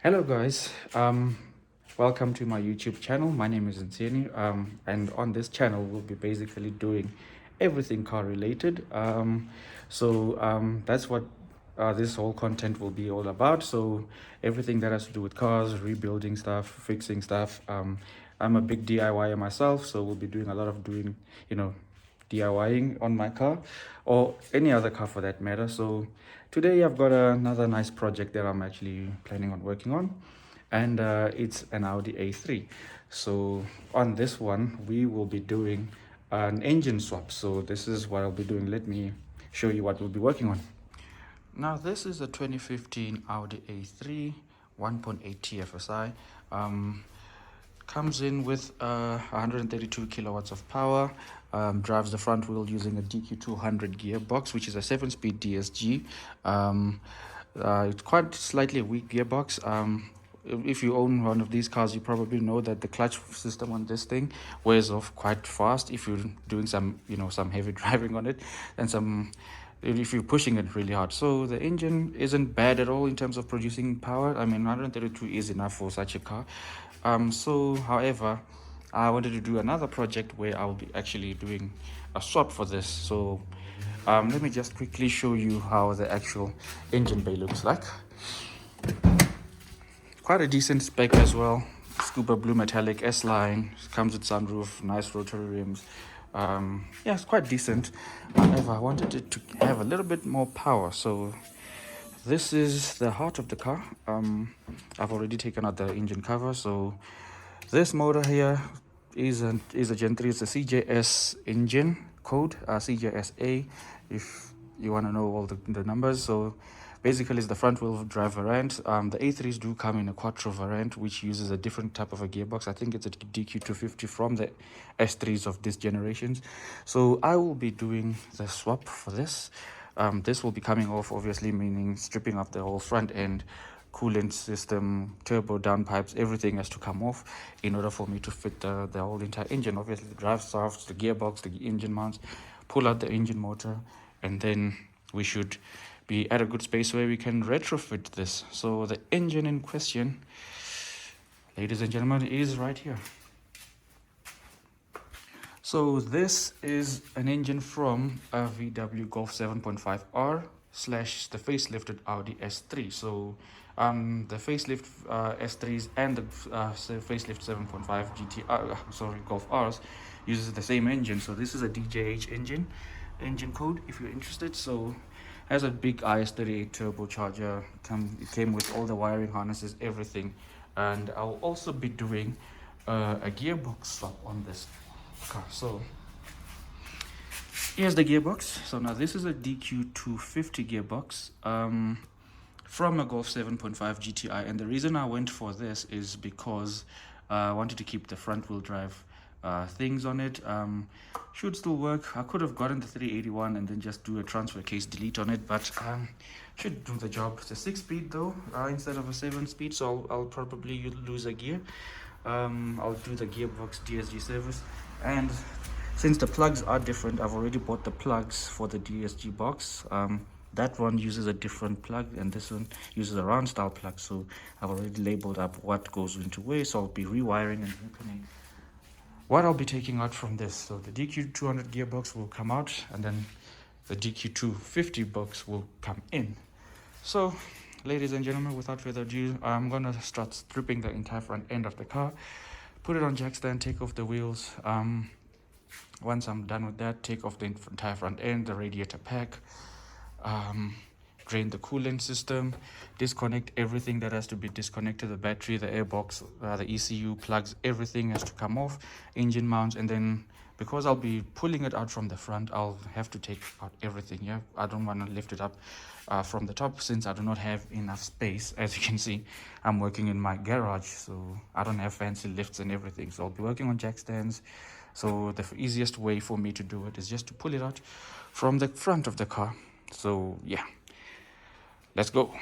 Hello guys, welcome to my YouTube channel. My name is Nseni, and on this channel we'll be basically doing everything car related. That's what this whole content will be all about. So everything that has to do with cars, rebuilding stuff, fixing stuff. I'm a big DIYer myself, so we'll be doing a lot of you know, DIYing on my car or any other car for that matter. So today I've got another nice project that I'm actually planning on working on, and it's an Audi A3. So on this one we will be doing an engine swap. So this is what I'll be doing. Let me show you what we'll be working on. Now this is a 2015 Audi A3 1.8 TFSI. Comes in with 132 kilowatts of power. Drives the front wheel using a DQ200 gearbox, which is a 7-speed DSG. It's quite slightly a weak gearbox. If you own one of these cars, you probably know that the clutch system on this thing wears off quite fast if you're doing some heavy driving on it, and if you're pushing it really hard. So the engine isn't bad at all in terms of producing power. I mean, 132 is enough for such a car. However, I wanted to do another project where I'll be actually doing a swap for this. So let me just quickly show you how the actual engine bay looks like. Quite a decent spec as well. Scuba blue metallic S-line, comes with sunroof, nice rotary rims. Yeah, it's quite decent. However, I wanted it to have a little bit more power, so this is the heart of the car. I've already taken out the engine cover. So this motor here is a Gen 3. It's a CJS engine code, CJSA, if you want to know all the numbers. So basically it's the front wheel drive variant. The A3s do come in a quattro variant, which uses a different type of a gearbox. I think it's a DQ250 from the S3s of this generations. So I will be doing the swap for this. This will be coming off, obviously, meaning stripping off the whole front end, coolant system, turbo downpipes. Everything has to come off in order for me to fit the whole entire engine. Obviously the drive shafts, the gearbox, the engine mounts, pull out the engine motor, and then we should be at a good space where we can retrofit this. So the engine in question, ladies and gentlemen, is right here. So this is an engine from a VW Golf 7.5R / the facelifted Audi S3. So the facelift S3s and the facelift 7.5 Golf Rs uses the same engine. So this is a DJH engine code if you're interested. So has a big IS38 turbocharger. It came with all the wiring harnesses, everything. And I'll also be doing a gearbox swap on this car. So here's the gearbox. So now this is a DQ250 gearbox from a Golf 7.5 GTI, and the reason I went for this is because I wanted to keep the front wheel drive things on it. Should still work. I could have gotten the 381 and then just do a transfer case delete on it, but should do the job. It's a 6-speed though, instead of a 7-speed, so I'll probably lose a gear. I'll do the gearbox DSG service, and since the plugs are different, I've already bought the plugs for the DSG box. That one uses a different plug, and this one uses a round style plug. So I've already labeled up what goes into where, so I'll be rewiring and opening what I'll be taking out from this. So the DQ200 gearbox will come out, and then the DQ250 box will come in. So ladies and gentlemen, without further ado, I'm gonna start stripping the entire front end of the car, put it on jack stand, take off the wheels. Once I'm done with that, take off the entire front end, the radiator pack, drain the coolant system, disconnect everything that has to be disconnected, the battery, the airbox, the ECU plugs, everything has to come off, engine mounts. And then because I'll be pulling it out from the front, I'll have to take out everything. Yeah, I don't want to lift it up from the top, since I do not have enough space. As you can see, I'm working in my garage, so I don't have fancy lifts and everything. So I'll be working on jack stands. So the easiest way for me to do it is just to pull it out from the front of the car. So yeah, let's go.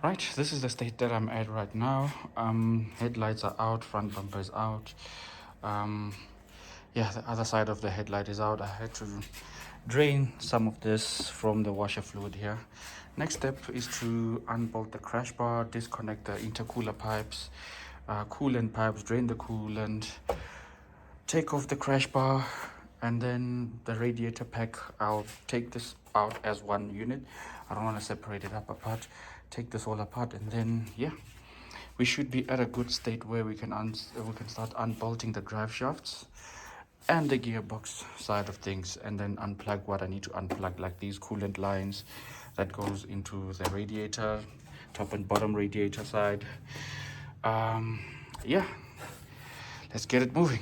Right, this is the state that I'm at right now. Headlights are out, front bumper is out. Yeah, the other side of the headlight is out. I had to drain some of this from the washer fluid here. Next step is to unbolt the crash bar, disconnect the intercooler pipes, coolant pipes, drain the coolant, take off the crash bar, and then the radiator pack. I'll take this out as one unit. I don't want to separate it up apart. Take this all apart, and then yeah, we should be at a good state where we can start unbolting the drive shafts and the gearbox side of things, and then unplug what I need to unplug, like these coolant lines that goes into the radiator, top and bottom radiator side. Yeah, let's get it moving.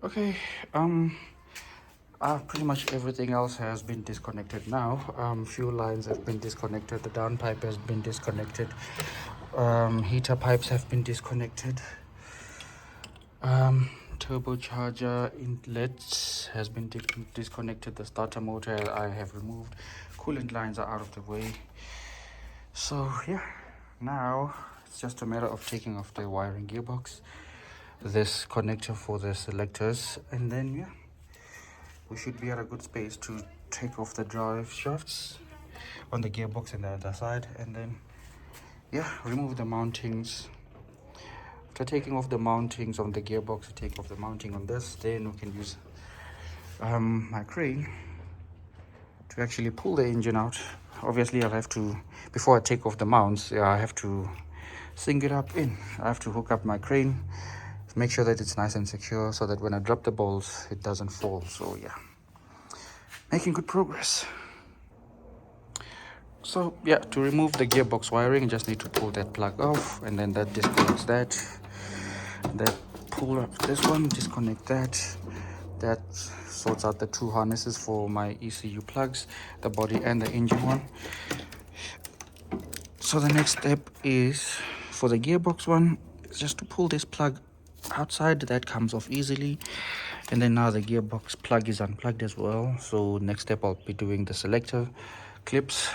Okay, pretty much everything else has been disconnected now. Fuel lines have been disconnected, the downpipe has been disconnected, heater pipes have been disconnected, turbocharger inlets has been disconnected, the starter motor I have removed, coolant lines are out of the way. So yeah, now it's just a matter of taking off the wiring gearbox, this connector for the selectors, and then yeah, we should be at a good space to take off the drive shafts on the gearbox and the other side, and then yeah, remove the mountings. After taking off the mountings on the gearbox, take off the mounting on this, then we can use my crane to actually pull the engine out obviously I'll have to, before I take off the mounts, I have to sink it up in. I have to hook up my crane, make sure that it's nice and secure so that when I drop the bolts it doesn't fall. So yeah, making good progress. So yeah, to remove the gearbox wiring, you just need to pull that plug off, and then that disconnects that pull up this one, disconnect that sorts out the two harnesses for my ECU plugs, the body and the engine one. So the next step is for the gearbox one, is just to pull this plug outside. That comes off easily, and then now the gearbox plug is unplugged as well. So next step I'll be doing the selector clips.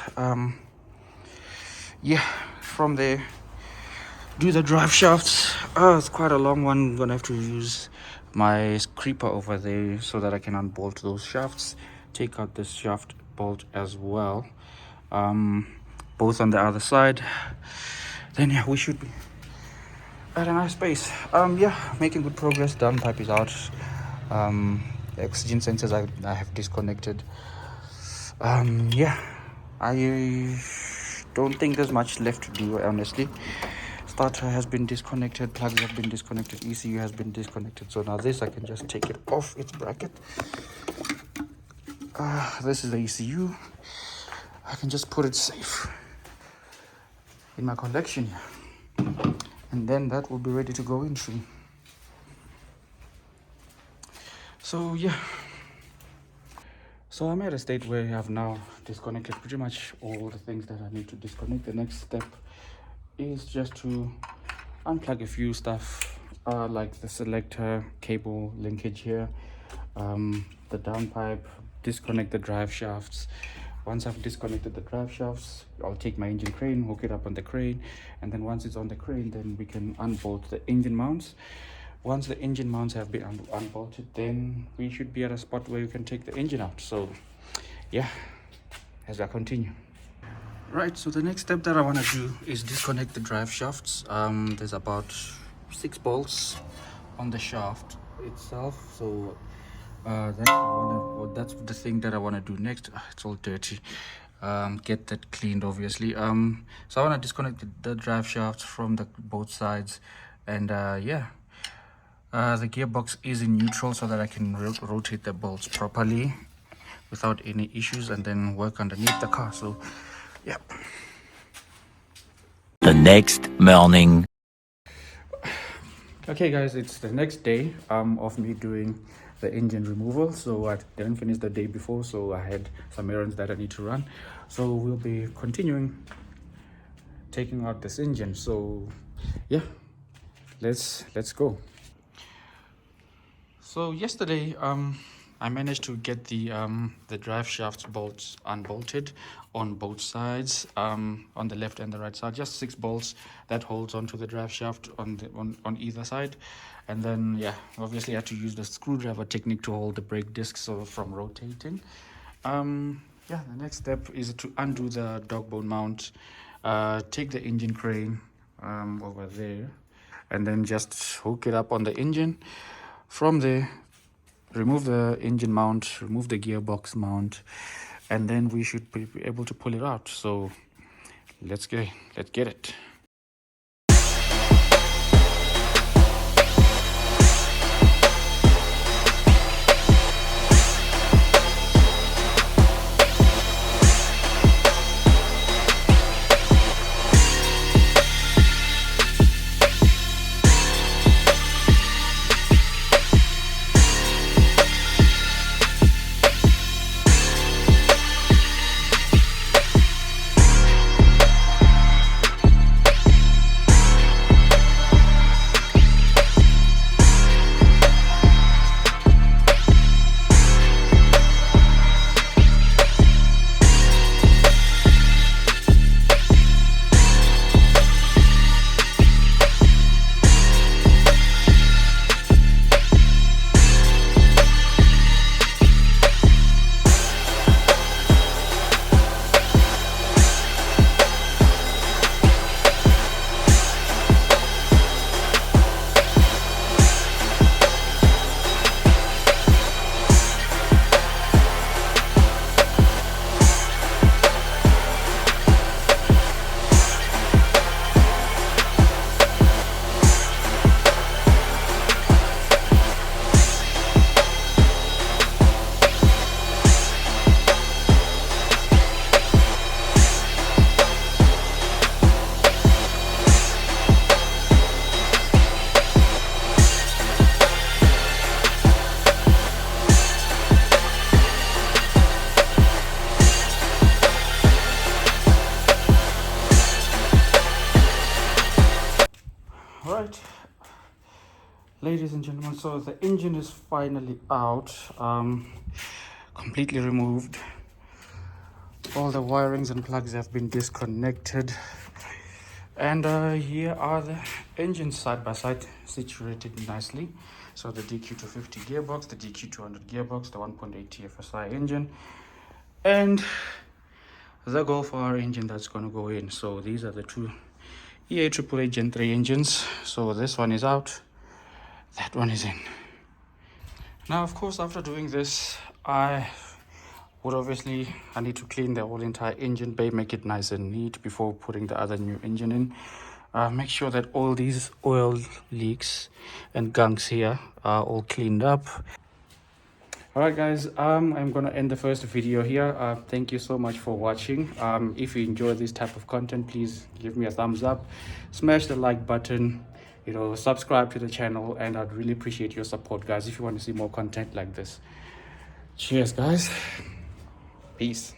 Yeah, from there do the drive shafts. It's quite a long one. I'm gonna have to use my creeper over there so that I can unbolt those shafts, take out this shaft bolt as well, both on the other side. Then yeah, we should be at a nice space. Yeah, making good progress. Downpipe is out. The oxygen sensors I have disconnected. Yeah, I don't think there's much left to do, honestly. Starter has been disconnected, plugs have been disconnected, ECU has been disconnected. So now this, I can just take it off its bracket. This is the ECU. I can just put it safe in my collection here, and then that will be ready to go in soon. So yeah, so I'm at a state where I have now disconnected pretty much all the things that I need to disconnect. The next step is just to unplug a few stuff, like the selector cable linkage here, the downpipe, disconnect the drive shafts. Once I've disconnected the drive shafts, I'll take my engine crane, hook it up on the crane, and then once it's on the crane, then we can unbolt the engine mounts. Once the engine mounts have been unbolted, then we should be at a spot where you can take the engine out. So yeah, as I continue. Right, so the next step that I want to do is disconnect the drive shafts. There's about 6 bolts on the shaft itself, so that's the thing that I want to do next. It's all dirty. Get that cleaned, obviously. So I want to disconnect the drive shafts from both sides, and yeah, the gearbox is in neutral so that I can rotate the bolts properly without any issues, and then work underneath the car. So yep. The next morning. Okay guys, it's the next day of me doing the engine removal. So I didn't finish the day before, so I had some errands that I need to run. So we'll be continuing taking out this engine. So yeah, let's go. So yesterday I managed to get the drive shaft bolts unbolted on both sides, on the left and the right side. Just 6 bolts that holds onto the drive shaft on either side, and then yeah, obviously I had to use the screwdriver technique to hold the brake discs from rotating. Yeah, the next step is to undo the dog bone mount, take the engine crane over there, and then just hook it up on the engine. From there, remove the engine mount, remove the gearbox mount, and then we should be able to pull it out. So let's get it. ladies and gentlemen, so the engine is finally out, completely removed. All the wirings and plugs have been disconnected, and here are the engines side by side, situated nicely. So the DQ250 gearbox, the DQ200 gearbox, the 1.8 TFSI engine, and the Golf R engine that's going to go in. So these are the two EA AAA Gen 3 engines. So this one is out, that one is in. Now, of course, after doing this, I need to clean the whole entire engine bay, make it nice and neat before putting the other new engine in. Make sure that all these oil leaks and gunks here are all cleaned up. Alright guys, I'm gonna end the first video here. Thank you so much for watching. If you enjoy this type of content, please give me a thumbs up, smash the like button, subscribe to the channel, and I'd really appreciate your support, guys, if you want to see more content like this. Cheers guys, peace.